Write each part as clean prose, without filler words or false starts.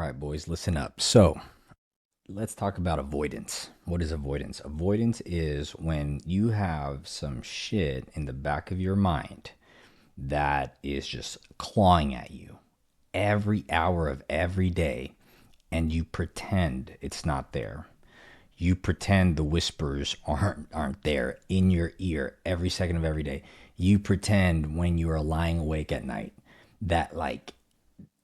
right, boys, listen up. So let's talk about avoidance. What is avoidance? Avoidance is when you have some shit in the back of your mind that is just clawing at you every hour of every day, and you pretend it's not there. You pretend the whispers aren't there in your ear every second of every day. You pretend when you are lying awake at night that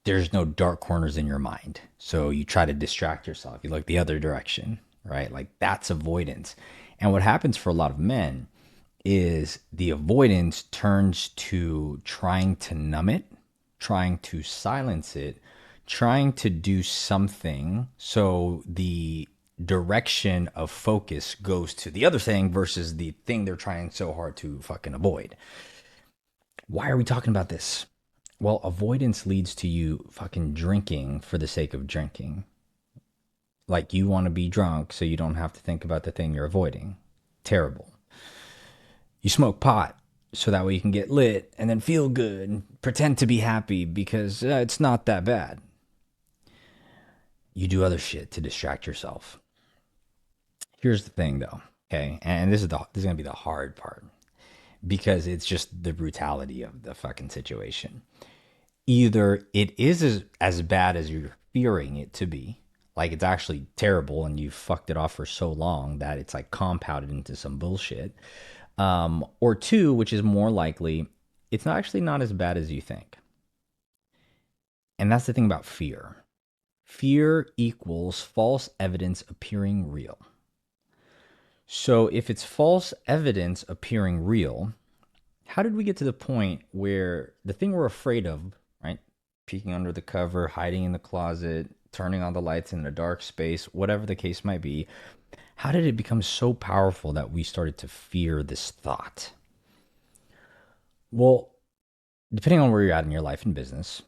there's no dark corners in your mind. So you try to distract yourself. You look the other direction, right? Like that's avoidance. And what happens for a lot of men is the avoidance turns to trying to numb it, trying to silence it, trying to do something so the direction of focus goes to the other thing versus the thing they're trying so hard to fucking avoid. Why are we talking about this? Well, avoidance leads to you fucking drinking for the sake of drinking. Like you want to be drunk so you don't have to think about the thing you're avoiding. Terrible. You smoke pot so that way you can get lit and then feel good and pretend to be happy because it's not that bad. You do other shit to distract yourself. Here's the thing though, okay? And this is going to be the hard part because it's just the brutality of the fucking situation. Either it is as bad as you're fearing it to be, like it's actually terrible and you fucked it off for so long that it's like compounded into some bullshit. Or two, which is more likely, it's not actually not as bad as you think. And that's the thing about fear. Fear equals false evidence appearing real. So if it's false evidence appearing real, how did we get to the point where the thing we're afraid of, right? Peeking under the cover, hiding in the closet, turning on the lights in a dark space, whatever the case might be, how did it become so powerful that we started to fear this thought? Well, depending on where you're at in your life and business,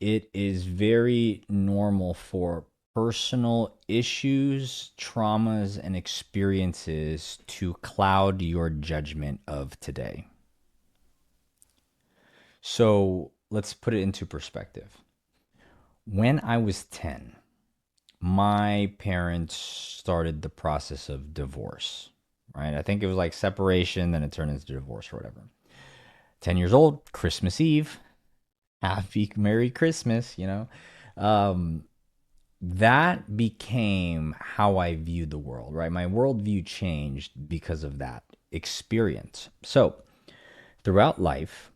it is very normal for personal issues, traumas, and experiences to cloud your judgment of today. So let's put it into perspective. When I was 10, my parents started the process of divorce, right? I think it was like separation, then it turned into divorce or whatever. 10 years old, Christmas Eve, happy Merry Christmas, you know? Um, that became how I viewed the world, right? My worldview changed because of that experience. So throughout life,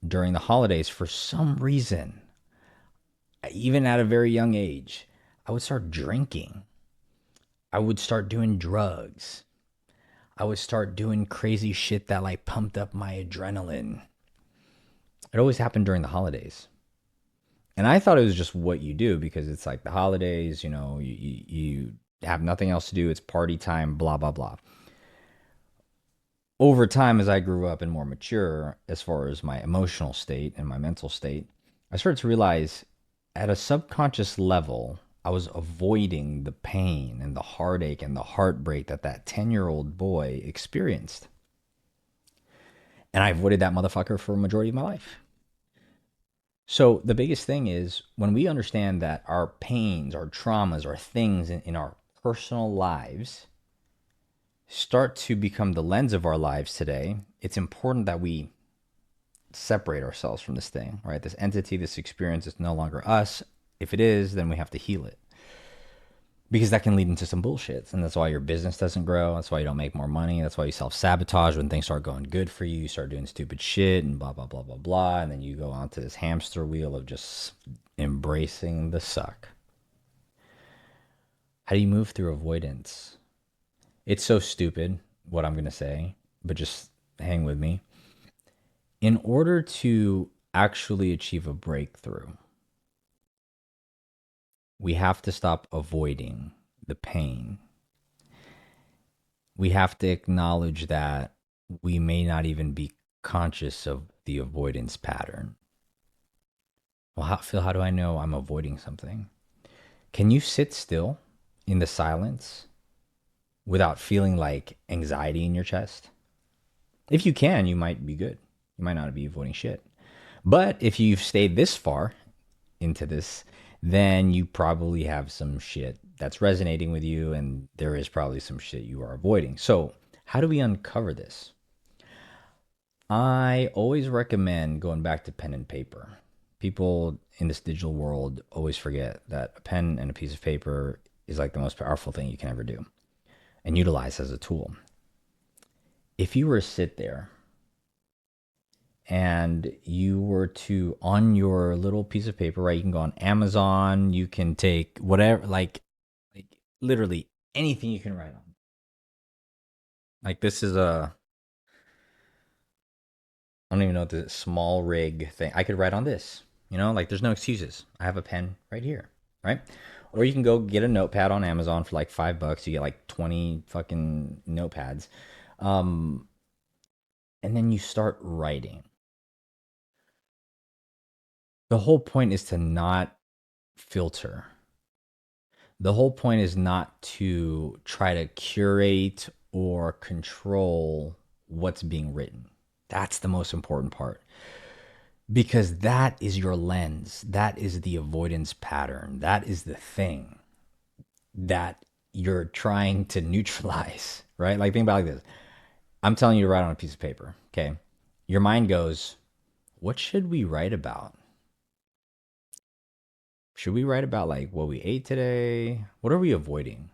during the holidays, for some reason, even at a very young age, I would start drinking. I would start doing drugs. I would start doing crazy shit that like pumped up my adrenaline. It always happened during the holidays. And I thought it was just what you do because it's like the holidays, you have nothing else to do. It's party time, blah, blah, blah. Over time, as I grew up and more mature, as far as my emotional state and my mental state, I started to realize at a subconscious level, I was avoiding the pain and the heartache and the heartbreak that 10-year-old boy experienced. And I avoided that motherfucker for a majority of my life. So the biggest thing is when we understand that our pains, our traumas, our things in our personal lives start to become the lens of our lives today, it's important that we separate ourselves from this thing, right? This entity, this experience is no longer us. If it is, then we have to heal it. Because that can lead into some bullshit. And that's why your business doesn't grow. That's why you don't make more money. That's why you self sabotage when things start going good for you. You start doing stupid shit and blah, blah, blah, blah, blah. And then you go onto this hamster wheel of just embracing the suck. How do you move through avoidance? It's so stupid what I'm going to say, but just hang with me. In order to actually achieve a breakthrough, we have to stop avoiding the pain. We have to acknowledge that we may not even be conscious of the avoidance pattern. Well, Phil, how do I know I'm avoiding something? Can you sit still in the silence without feeling like anxiety in your chest? If you can, you might be good. You might not be avoiding shit. But if you've stayed this far into this, then you probably have some shit that's resonating with you, and there is probably some shit you are avoiding. So, how do we uncover this? I always recommend going back to pen and paper. People in this digital world always forget that a pen and a piece of paper is like the most powerful thing you can ever do and utilize as a tool. If you were to sit there and you were to, on your little piece of paper, right? You can go on Amazon, you can take whatever, like literally anything you can write on. Like this is a, I don't even know what the small rig thing. I could write on this, like there's no excuses. I have a pen right here, right? Or you can go get a notepad on Amazon for like $5. You get like 20 fucking notepads. Um, and then you start writing. The whole point is to not filter. The whole point is not to try to curate or control what's being written. That's the most important part because that is your lens. That is the avoidance pattern. That is the thing that you're trying to neutralize, right? Like, think about it like this. I'm telling you to write on a piece of paper, okay? Your mind goes, what should we write about? Should we write about like what we ate today? What are we avoiding?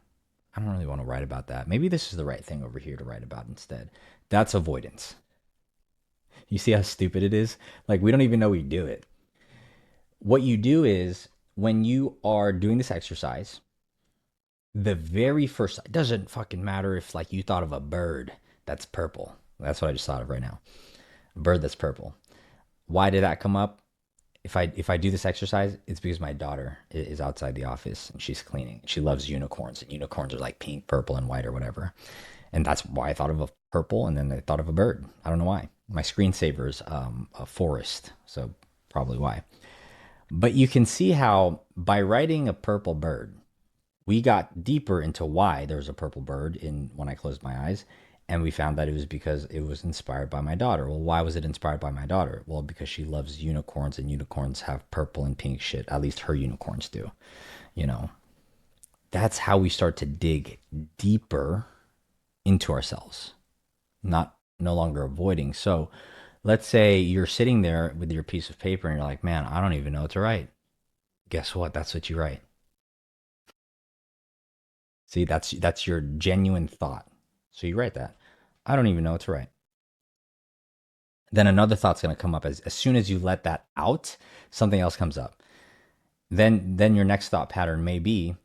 I don't really want to write about that. Maybe this is the right thing over here to write about instead. That's avoidance. You see how stupid it is? Like, we don't even know we do it. What you do is when you are doing this exercise, the very first, it doesn't fucking matter if like you thought of a bird that's purple. That's what I just thought of right now. A bird that's purple. Why did that come up? If I do this exercise, it's because my daughter is outside the office and she's cleaning. She loves unicorns, and unicorns are like pink, purple, and white or whatever. And that's why I thought of a purple, and then I thought of a bird. I don't know why. My screensaver is a forest, so probably why. But you can see how by writing a purple bird, we got deeper into why there's a purple bird in when I closed my eyes, and we found that it was because it was inspired by my daughter. Well, why was it inspired by my daughter? Well, because she loves unicorns, and unicorns have purple and pink shit. At least her unicorns do. You know, that's how we start to dig deeper into ourselves, not no longer avoiding. So, let's say you're sitting there with your piece of paper and you're like, "Man, I don't even know what to write." Guess what? That's what you write. See, that's your genuine thought. So you write that. I don't even know what to write. Then another thought's going to come up as soon as you let that out, something else comes up. Then your next thought pattern may be,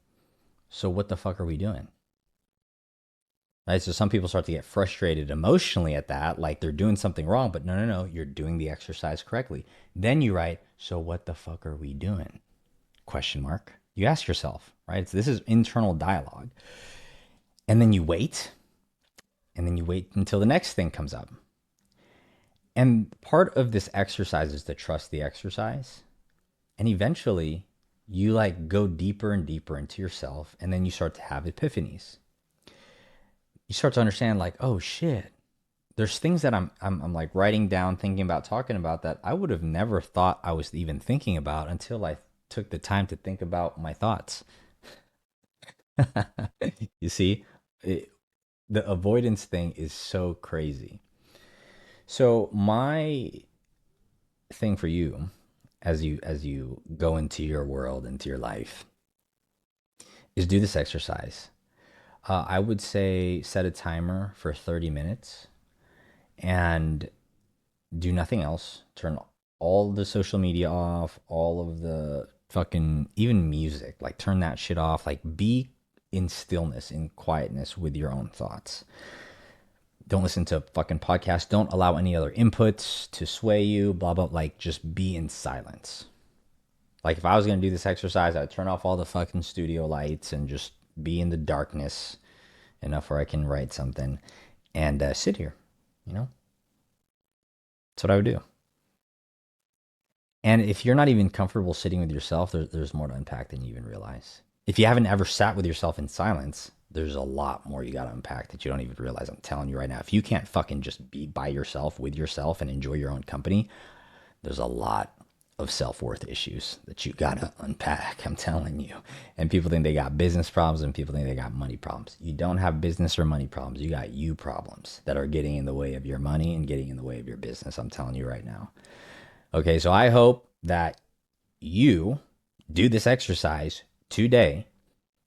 so what the fuck are we doing? Right? So some people start to get frustrated emotionally at that, like they're doing something wrong, but no, no, no, you're doing the exercise correctly. Then you write, so what the fuck are we doing? Question mark. You ask yourself, right? So this is internal dialogue. And then you wait, and then you wait until the next thing comes up. And part of this exercise is to trust the exercise. And eventually you like go deeper and deeper into yourself, and then you start to have epiphanies. You start to understand like, oh shit, there's things that I'm like writing down, thinking about, talking about that I would have never thought I was even thinking about until I took the time to think about my thoughts. You see, it, the avoidance thing is so crazy. So my thing for you, as you go into your world, into your life, is do this exercise. I would say set a timer for 30 minutes and do nothing else. Turn all the social media off, all of the fucking, even music, like turn that shit off. Like be in stillness, in quietness with your own thoughts. Don't listen to fucking podcasts. Don't allow any other inputs to sway you, blah, blah. Like just be in silence. Like if I was going to do this exercise, I'd turn off all the fucking studio lights and just be in the darkness enough where I can write something and sit here, you know? That's what I would do. And if you're not even comfortable sitting with yourself, there's more to unpack than you even realize. If you haven't ever sat with yourself in silence, there's a lot more you got to unpack that you don't even realize. I'm telling you right now, if you can't fucking just be by yourself with yourself and enjoy your own company, there's a lot. of self-worth issues that you gotta unpack. I'm telling you. And people think they got business problems and people think they got money problems. You don't have business or money problems. You got you problems that are getting in the way of your money and getting in the way of your business. I'm telling you right now. Okay, so I hope that you do this exercise today,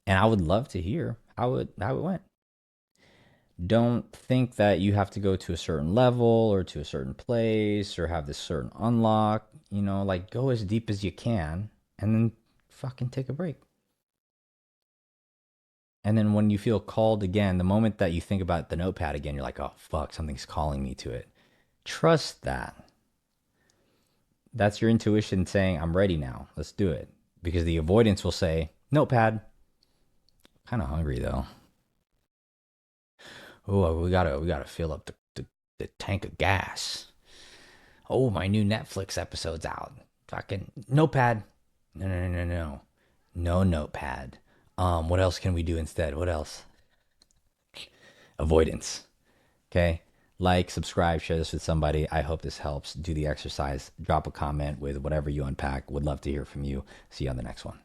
and I would love to hear how it went. Don't think that you have to go to a certain level or to a certain place or have this certain unlock. Like go as deep as you can and then fucking take a break. And then when you feel called again, the moment that you think about the notepad again, you're like, oh, fuck, something's calling me to it. Trust that. That's your intuition saying, I'm ready now. Let's do it. Because the avoidance will say, notepad. Kind of hungry though. Oh, we gotta fill up the tank of gas. Oh, my new Netflix episode's out. Fucking notepad. No, no, no, no, no. No notepad. What else can we do instead? What else? Avoidance. Okay. Like, subscribe, share this with somebody. I hope this helps. Do the exercise. Drop a comment with whatever you unpack. Would love to hear from you. See you on the next one.